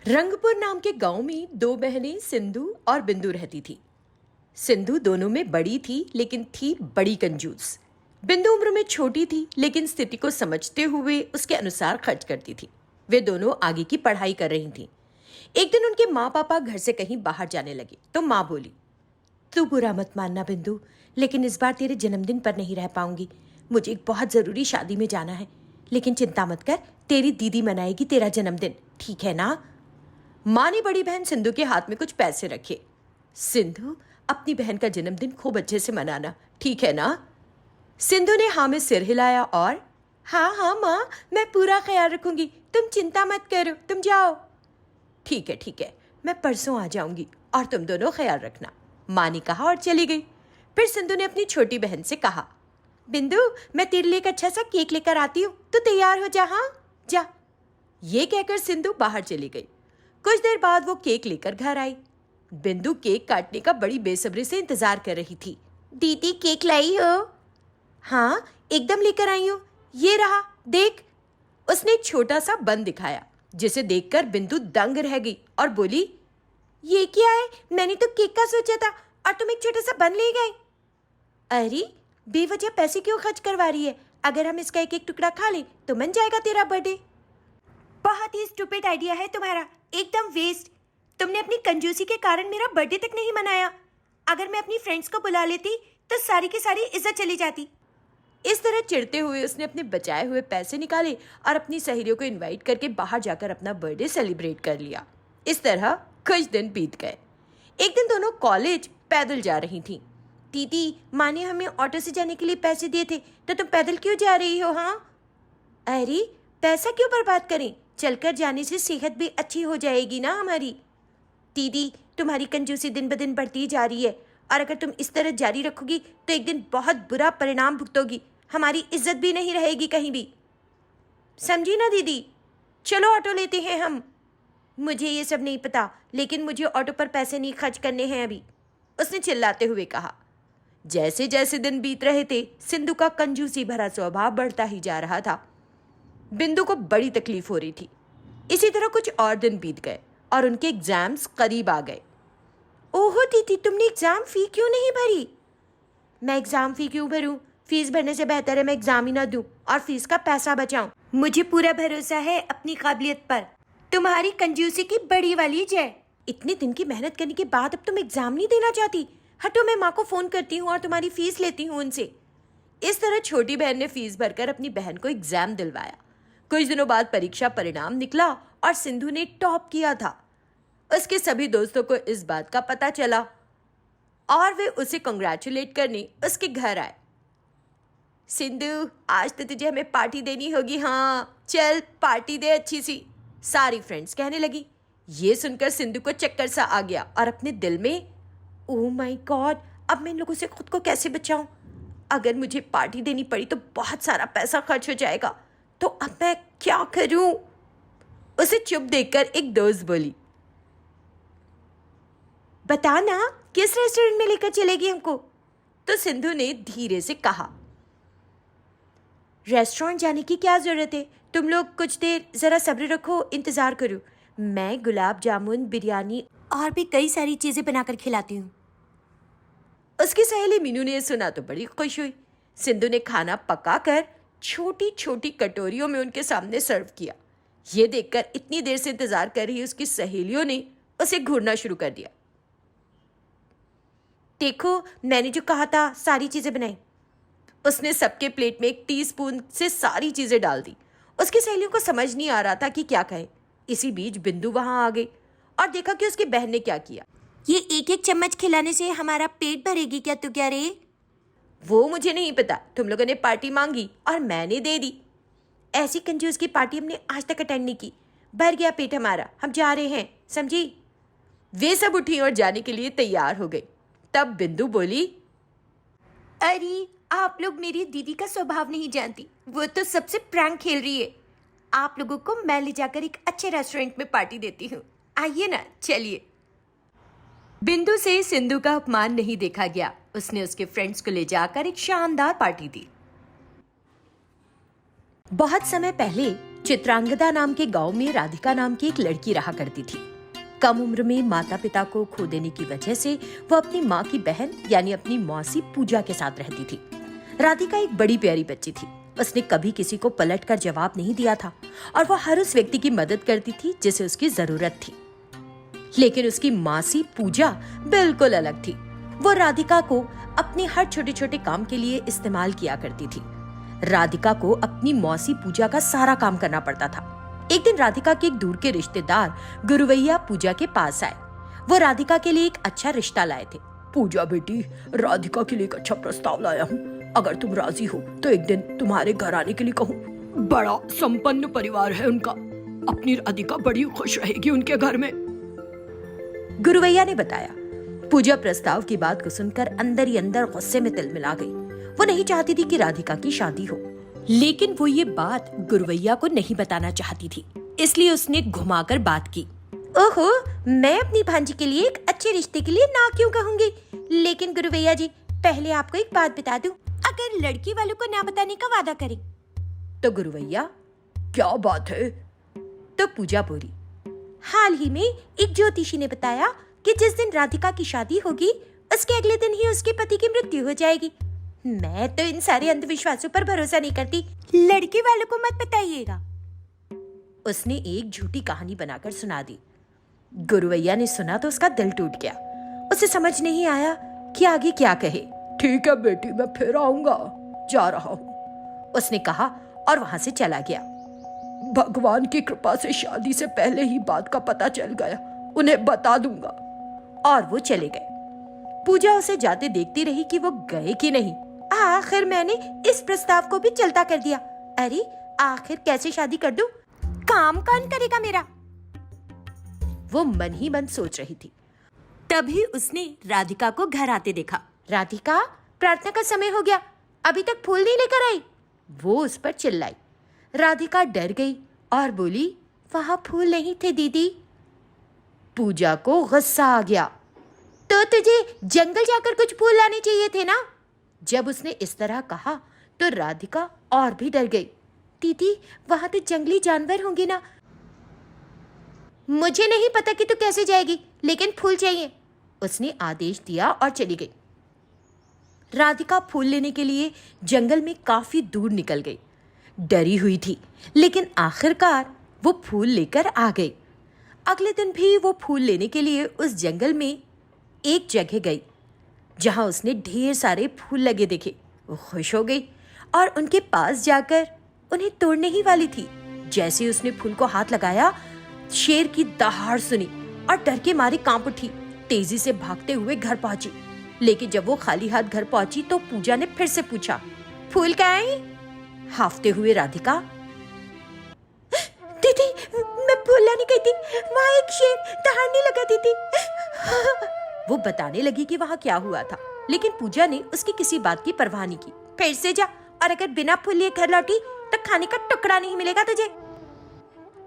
रंगपुर नाम के गांव में दो बहनें सिंधु और बिंदु रहती थी। सिंधु दोनों में बड़ी थी लेकिन थी बड़ी कंजूस। बिंदु उम्र में छोटी थी लेकिन स्थिति को समझते हुए उसके अनुसार खर्च करती थी। वे दोनों आगे की पढ़ाई कर रही थीं। एक दिन उनके माँ पापा घर से कहीं बाहर जाने लगे तो माँ बोली, तू बुरा मत मानना बिंदु, लेकिन इस बार तेरे जन्मदिन पर नहीं रह पाऊंगी। मुझे एक बहुत जरूरी शादी में जाना है, लेकिन चिंता मत कर, तेरी दीदी मनाएगी तेरा जन्मदिन, ठीक है ना? माँ ने बड़ी बहन सिंधु के हाथ में कुछ पैसे रखे। सिंधु, अपनी बहन का जन्मदिन खूब अच्छे से मनाना, ठीक है ना? सिंधु ने हाँ में सिर हिलाया और हाँ हाँ माँ, मैं पूरा ख्याल रखूंगी, तुम चिंता मत करो, तुम जाओ। ठीक है, मैं परसों आ जाऊंगी और तुम दोनों ख्याल रखना, माँ ने कहा और चली गई। फिर सिंधु ने अपनी छोटी बहन से कहा, बिंदु, मैं तेरे लिए एक अच्छा सा केक लेकर आती हूँ, तू तैयार हो जा, हाँ जा। ये कहकर सिंधु बाहर चली गई। कुछ देर बाद वो केक लेकर घर आई। बिंदु केक काटने का बड़ी बेसब्री से इंतजार कर रही थी। दीदी, केक लाई हो? हाँ, एकदम लेकर आई हूँ, ये रहा, देख। उसने एक छोटा सा बन दिखाया, जिसे देखकर बिंदु दंग रह गई और बोली, ये क्या है? मैंने तो केक का सोचा था और तुम एक छोटा सा बन ले गए। अरे, बेवजह पैसे क्यों खर्च करवा रही है? अगर हम इसका एक एक टुकड़ा खा लें तो बन जाएगा तेरा बर्थडे। बहुत ही स्टूपिड आइडिया है तुम्हारा, एकदम वेस्ट। तुमने अपनी कंजूसी के कारण मेरा बर्थडे तक नहीं मनाया। अगर मैं अपनी फ्रेंड्स को बुला लेती तो सारी की सारी इज्जत चली जाती। इस तरह चिढ़ते हुए उसने अपने बचाए हुए पैसे निकाले और अपनी सहेलियों को इनवाइट करके बाहर जाकर अपना बर्थडे सेलिब्रेट कर लिया। इस तरह कुछ दिन बीत गए। एक दिन दोनों कॉलेज पैदल जा रही थीं। दीदी, माँ ने हमें ऑटो से जाने के लिए पैसे दिए थे, तो तुम पैदल क्यों जा रही हो? हाँ, अरे, पैसा क्यों बर्बाद करें, चलकर जाने से सेहत भी अच्छी हो जाएगी ना हमारी। दीदी, तुम्हारी कंजूसी दिन ब दिन बढ़ती जा रही है और अगर तुम इस तरह जारी रखोगी तो एक दिन बहुत बुरा परिणाम भुगतोगी। हमारी इज्जत भी नहीं रहेगी कहीं भी, समझी ना दीदी? चलो ऑटो लेते हैं हम। मुझे ये सब नहीं पता, लेकिन मुझे ऑटो पर पैसे नहीं खर्च करने हैं अभी, उसने चिल्लाते हुए कहा। जैसे जैसे दिन बीत रहे थे, सिंधु का कंजूसी भरा स्वभाव बढ़ता ही जा रहा था। बिंदु को बड़ी तकलीफ हो रही थी। इसी तरह कुछ और दिन बीत गए और उनके एग्जाम्स करीब आ गए। ओहो दीदी, तुमने एग्जाम फी क्यों नहीं भरी? मैं एग्जाम फी क्यों भरूं? फीस भरने से बेहतर है मैं एग्जाम ही ना दूं और फीस का पैसा बचाऊं। मुझे पूरा भरोसा है अपनी काबिलियत पर। तुम्हारी कंजूसी की बड़ी वाली जय। इतने दिन की मेहनत करने के बाद अब तुम एग्जाम नहीं देना चाहती? हटो, मैं माँ को फोन करती हूँ और तुम्हारी फीस लेती हूँ उनसे। इस तरह छोटी बहन ने फीस भरकर अपनी बहन को एग्जाम दिलवाया। कुछ दिनों बाद परीक्षा परिणाम निकला और सिंधु ने टॉप किया था। उसके सभी दोस्तों को इस बात का पता चला और वे उसे कंग्रेचुलेट करने उसके घर आए। सिंधु, आज तो तुझे हमें पार्टी देनी होगी, हाँ चल पार्टी दे अच्छी सी, सारी फ्रेंड्स कहने लगी। ये सुनकर सिंधु को चक्कर सा आ गया और अपने दिल में, ओह माय गॉड, अब मैं इन लोगों से खुद को कैसे बचाऊं? अगर मुझे पार्टी देनी पड़ी तो बहुत सारा पैसा खर्च हो जाएगा, तो अब मैं क्या करूं? उसे चुप देखकर एक दोस्त बोली, बता ना, किस रेस्टोरेंट में लेकर चलेगी हमको? तो सिंधु ने धीरे से कहा, रेस्टोरेंट जाने की क्या जरूरत है, तुम लोग कुछ देर जरा सब्र रखो, इंतजार करो, मैं गुलाब जामुन, बिरयानी और भी कई सारी चीजें बनाकर खिलाती हूँ। उसकी सहेली मीनू ने सुना तो बड़ी खुश हुई। सिंधु ने खाना पकाकर छोटी छोटी कटोरियों में उनके सामने सर्व किया। ये देखकर इतनी देर से इंतजार कर रही उसकी सहेलियों ने उसे घूरना शुरू कर दिया। देखो, मैंने जो कहा था सारी चीजें बनाई। उसने सबके प्लेट में एक टीस्पून से सारी चीजें डाल दी। उसकी सहेलियों को समझ नहीं आ रहा था कि क्या कहे। इसी बीच बिंदु वहां आ गई और देखा कि उसकी बहन ने क्या किया। ये एक एक चम्मच खिलाने से हमारा पेट भरेगी क्या? तू क्या रे? वो मुझे नहीं पता, तुम लोगों ने पार्टी मांगी और मैंने दे दी। ऐसी कंजूस की पार्टी हमने आज तक अटेंड नहीं की। भर गया पेट हमारा, हम जा रहे हैं, समझी? वे सब उठी और जाने के लिए तैयार हो गई। तब बिंदु बोली, अरे, आप लोग मेरी दीदी का स्वभाव नहीं जानती, वो तो सबसे प्रैंक खेल रही है। आप लोगों को मैं ले जाकर एक अच्छे रेस्टोरेंट में पार्टी देती हूँ, आइए ना, चलिए। बिंदु से सिंधु का अपमान नहीं देखा गया। उसने उसके फ्रेंड्स को ले जाकर एक शानदार पार्टी दी। बहुत समय पहले चित्रांगदा नाम के गांव में राधिका नाम की एक लड़की रहा करती थी। कम उम्र में माता पिता को खो देने की वजह से वो अपनी माँ की बहन यानी अपनी मौसी पूजा के साथ रहती थी। राधिका एक बड़ी प्यारी बच्ची थी। उसने कभी किसी को पलटकर जवाब नहीं दिया था और वो हर उस व्यक्ति की मदद करती थी जिसे उसकी जरूरत थी। लेकिन उसकी मौसी पूजा बिल्कुल अलग थी। वो राधिका को अपने हर छोटे छोटे काम के लिए इस्तेमाल किया करती थी। राधिका को अपनी मौसी पूजा का सारा काम करना पड़ता था। एक दिन राधिका के एक दूर के रिश्तेदार गुरुवैया पूजा के पास आए। वो राधिका के लिए एक अच्छा रिश्ता लाए थे। पूजा बेटी, राधिका के लिए एक अच्छा प्रस्ताव लाया हूँ। अगर तुम राजी हो तो एक दिन तुम्हारे घर आने के लिए कहूँ। बड़ा संपन्न परिवार है उनका। अपनी राधिका बड़ी खुश रहेगी उनके घर में। गुरुवैया ने बताया। पूजा प्रस्ताव की बात को सुनकर अंदर ही अंदर गुस्से में तिलमिला गई। वो नहीं चाहती थी कि राधिका की शादी हो, लेकिन वो ये बात गुरुवैया को नहीं बताना चाहती थी, इसलिए उसने घुमाकर बात की। ओहो, मैं अपनी भांजी के लिए एक अच्छे रिश्ते के लिए ना क्यों कहूंगी, लेकिन गुरुवैया जी, पहले आपको एक बात बता दूं, अगर लड़की वालों को ना बताने का वादा करें। तो गुरुवैया, क्या बात है? तो पूजा बोली, हाल ही में एक ज्योतिषी ने बताया कि जिस दिन राधिका की शादी होगी उसके अगले दिन ही उसके पति की मृत्यु हो जाएगी। मैं तो इन सारे अंधविश्वासों पर भरोसा नहीं करती, लड़के वालों को मत बताइएगा। उसने एक झूठी कहानी बनाकर सुना दी। गुरुवैया ने सुना तो उसका दिल टूट गया। उसे समझ नहीं आया कि आगे क्या कहे। ठीक है बेटी, मैं फिर आऊंगा, जा रहा हूँ, उसने कहा और वहां से चला गया। भगवान की कृपा से शादी से पहले ही बात का पता चल गया, उन्हें बता दूंगा। और वो चले गए। पूजा उसे जाते देखती रही कि वो गए कि नहीं। आखिर मैंने इस प्रस्ताव को भी चलता कर दिया। अरे आखिर कैसे शादी कर दूं? काम कौन करेगा मेरा? वो मन ही मन सोच रही थी। तभी उसने राधिका को घर आते देखा। राधिका, प्रार्थना का समय हो गया, अभी तक फूल नहीं लेकर आई। वो उस पर चिल्लाई। राधिका डर गई और बोली, वहां फूल नहीं थे दीदी। पूजा को गुस्सा आ गया। तो तुझे जंगल जाकर कुछ फूल लाने चाहिए थे ना। जब उसने इस तरह कहा तो राधिका और भी डर गई। दीदी, वहां तो जंगली जानवर होंगे ना। मुझे नहीं पता कि तू कैसे जाएगी, लेकिन फूल चाहिए, उसने आदेश दिया और चली गई। राधिका फूल लेने के लिए जंगल में काफी दूर निकल गई। डरी हुई थी, लेकिन आखिरकार वो फूल लेकर आ गई। अगले दिन भी वो फूल लेने के लिए उस जंगल में एक जगह गई जहां उसने ढेर सारे फूल लगे देखे। वो खुश हो गई और उनके पास जाकर उन्हें तोड़ने ही वाली थी। जैसे ही उसने फूल को हाथ लगाया, शेर की दहाड़ सुनी और डर के मारे कांप उठी। तेजी से भागते हुए घर पहुंची, लेकिन जब वो खाली हाथ घर पहुंची तो पूजा ने फिर से पूछा, फूल कहाँ है? हाफते हुए राधिका, दीदी, मैं फूल लाने गई थी, वहाँ एक शेर दहाड़ने लगा दीदी। वो बताने लगी कि वहाँ क्या हुआ था, लेकिन पूजा ने उसकी किसी बात की परवाह नहीं की। फिर से जा, और अगर बिना फूल लिए घर लौटी तो खाने का टुकड़ा नहीं मिलेगा तुझे।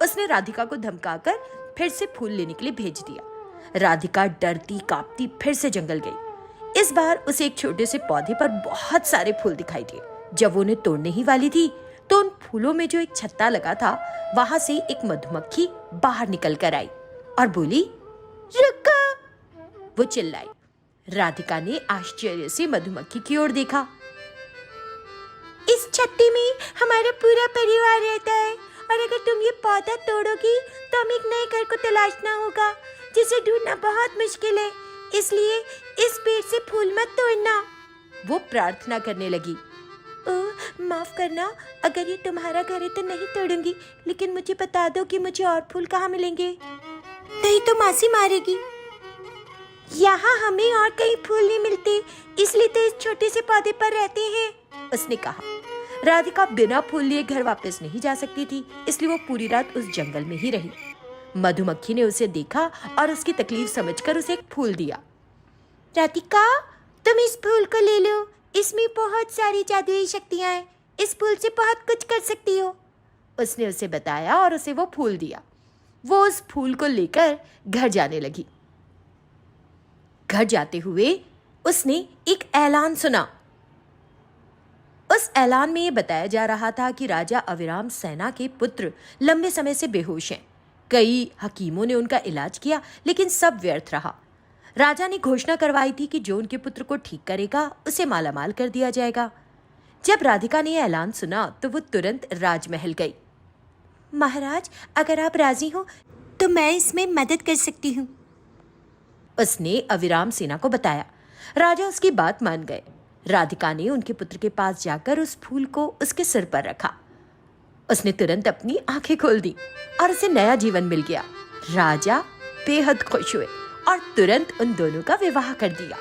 उसने राधिका को धमकाकर फिर से फूल लेने के लिए भेज दिया। राधिका डरती कांपती फिर से जंगल गई। इस बार उसे एक छोटे से पौधे पर बहुत सारे फूल दिखाई दिए। जब वो उन्हें तोड़ने ही वाली थी तो उन फूलों में जो एक छत्ता लगा था, वहां से एक मधुमक्खी बाहर निकल कर आई और बोली, रुको। वो चिल्लाई। राधिका ने आश्चर्य से मधुमक्खी की ओर देखा। इस छत्ते में हमारा पूरा परिवार रहता है, और अगर तुम ये पौधा तोड़ोगी तो हमें एक नए घर को तलाशना होगा, जिसे ढूंढना बहुत मुश्किल है। इसलिए इस पेड़ से फूल मत तोड़ना। वो प्रार्थना करने लगी। माफ करना, अगर ये तुम्हारा घर है तो नहीं तोड़ूंगी, लेकिन मुझे बता दो कि मुझे और फूल कहाँ मिलेंगे। नहीं तो मासी मारेगी। यहाँ हमें और कहीं फूल नहीं मिलते, इसलिए तो इस छोटे से पौधे पर रहते हैं, उसने कहा। राधिका बिना फूल लिए घर वापस नहीं जा सकती थी, इसलिए वो पूरी रात उस जंगल में ही रही। मधुमक्खी ने उसे देखा और उसकी तकलीफ समझकर उसे एक फूल दिया। राधिका, तुम इस फूल को ले लो, इसमें बहुत सारी जादुई शक्तियां हैं, इस फूल से बहुत कुछ कर सकती हो, उसने उसे बताया और उसे वो फूल दिया। वो उस फूल को लेकर घर जाने लगी। घर जाते हुए उसने एक ऐलान सुना। उस ऐलान में ये बताया जा रहा था कि राजा अविराम सेना के पुत्र लंबे समय से बेहोश हैं। कई हकीमों ने उनका इलाज किया लेकिन सब व्यर्थ रहा। राजा ने घोषणा करवाई थी कि जो उनके पुत्र को ठीक करेगा उसे मालामाल कर दिया जाएगा। जब राधिका ने यह ऐलान सुना तो वो तुरंत राजमहल गई। महाराज, अगर आप राजी हो तो मैं इसमें मदद कर सकती हूँ, उसने अविराम सेना को बताया। राजा उसकी बात मान गए। राधिका ने उनके पुत्र के पास जाकर उस फूल को उसके सिर पर रखा। उसने तुरंत अपनी आंखें खोल दी और उसे नया जीवन मिल गया। राजा बेहद खुश हुए और तुरंत उन दोनों का विवाह कर दिया।